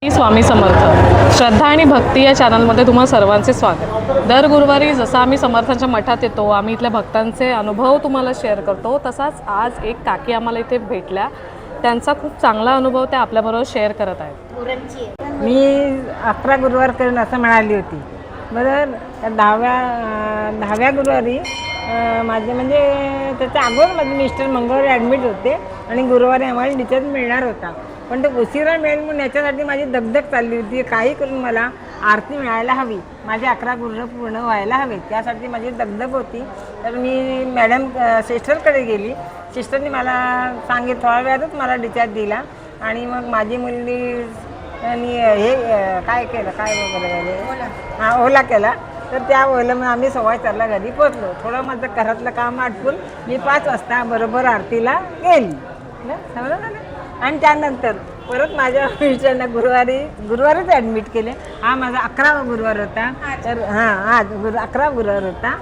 स्वामी समर्थ श्रद्धा आणि भक्ती या चॅनलमध्ये तुम्हा सर्वांचे स्वागत। दर गुरुवारी जसं आम्ही समर्थांच्या मठात येतो, आम्ही इथल्या भक्तांचे अनुभव तुम्हाला शेअर करतो, तसाच आज एक काकी आम्हाला इथे भेटल्या। त्यांचा खूप चांगला अनुभव त्या आपल्याबरोबर शेअर करत आहेत। मी 11 गुरुवार करून असं म्हणाली होती। बरं, 10व्या गुरुवारी माझे म्हणजे त्याच्या अगोदर माझे मिस्टर मंगळवारी ॲडमिट होते आणि गुरुवारी आम्हाला डिस्चार्ज मिळणार होता, पण तो उशिरा मिळेल म्हणून याच्यासाठी माझी दगदग चालली होती। काही करून मला आरती मिळायला हवी, माझे 11 गुरुवार पूर्ण व्हायला हवे, त्यासाठी माझी दगदग होती। तर मी मॅडम सिस्टरकडे गेली। सिस्टरने मला सांगितलं, थोड्या वेळातच मला डिस्चार्ज दिला आणि मग माझी मुलगी आणि हे काय केलं, काय वगैरे हां ओला केला। तर त्या ओला मग आम्ही 4:15ला घरी पोचलो। थोडं माझं घरातलं काम आटपून मी 5 वाजता बरोबर आरतीला गेली। समजलं ना? आणि त्यानंतर परत माझ्या मिस्टरांना गुरुवारीच ॲडमिट केले। हा माझा 11वा गुरुवार होता। तर हां आज 11वा गुरुवार होता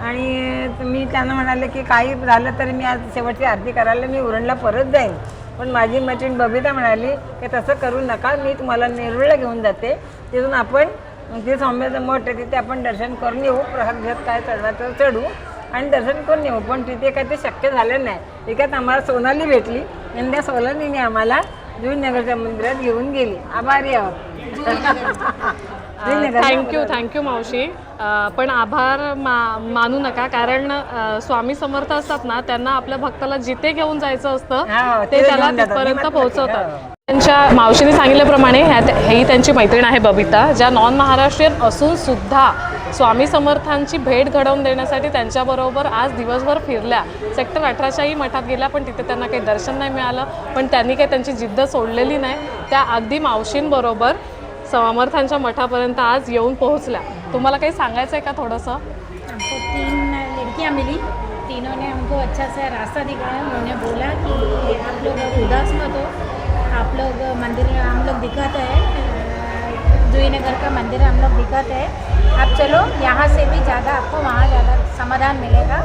आणि मी त्यांना म्हणाले की काही झालं तरी मी आज शेवटची आरती करायला मी उरणला परत जाईन, पण माझी मैत्रीण बबिता म्हणाली की तसं करू नका, मी तुम्हाला नेरूळला घेऊन जाते, तिथून आपण ते स्वामीचं मठ आहे तिथे आपण दर्शन करून येऊ, प्रसाद घेत काय चढवायचं चढू आणि दर्शन करून येऊ। पण तिथे काही ते शक्य झालं नाही। एकात आम्हाला सोनाली भेटली आणि त्या सोनालीने आम्हाला जुईनगरच्या मंदिरात घेऊन गेली। आभारी आहोत। थँक्यू मावशी। पण आभार मानू नका, कारण स्वामी समर्थ असतात ना, त्यांना आपल्या भक्ताला जिथे घेऊन जायचं असतं ते त्याला तिथपर्यंत पोहोचवतात। त्यांच्या मावशीने सांगितल्याप्रमाणे ही त्यांची मैत्रीण आहे बबिता, ज्या नॉन महाराष्ट्रीयन असून सुद्धा स्वामी समर्थांची भेट घडवून देण्यासाठी त्यांच्याबरोबर आज दिवसभर फिरल्या। सेक्टर 18च्याही मठात गेल्या, पण तिथे त्यांना काही दर्शन नाही मिळालं, पण त्यांनी काही त्यांची जिद्द सोडलेली नाही। त्या अगदी मावशींबरोबर समर्थांच्या मठापर्यंत आज येऊन पोहोचल्या। तुम्हाला काही सांगायचं आहे का थोडंसं? हमको 3 लड़कियां मिली, तीनों ने हमको अच्छा सा रास्ता दिखाया। उन्होंने बोला कि आप लोग उदास मत हो, आप लोग मंदिर हम लोग दिखाते हैं, जुईनगर का मंदिर हम लोग दिखाते हैं, आप चलो, यहाँ से भी ज़्यादा आपको वहाँ ज़्यादा समाधान मिलेगा,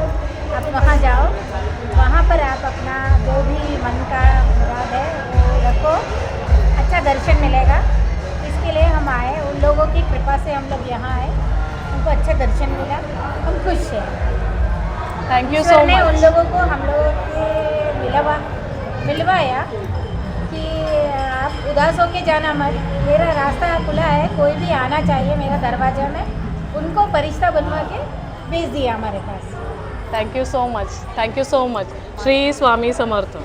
आप वहाँ जाओ, वहाँ पर आप अपना जो भी मन का मुराद है वो रखो, अच्छा दर्शन मिलेगा। इसके लिए हम आए, उन लोगों की कृपा से हम लोग यहाँ आए, उनको अच्छा दर्शन मिला, हम खुश हैं। Thank you so much. उन लोगों को हम लोगों के मिलवाया कि आप उदास होके जाना मत, मेरा रास्ता खुला है, कोई भी आना चाहिए मेरा दरवाजा में, उनको फरिश्ता बनवा के भेज दिया हमारे पास। Thank you so much. Shri Swami समर्थ।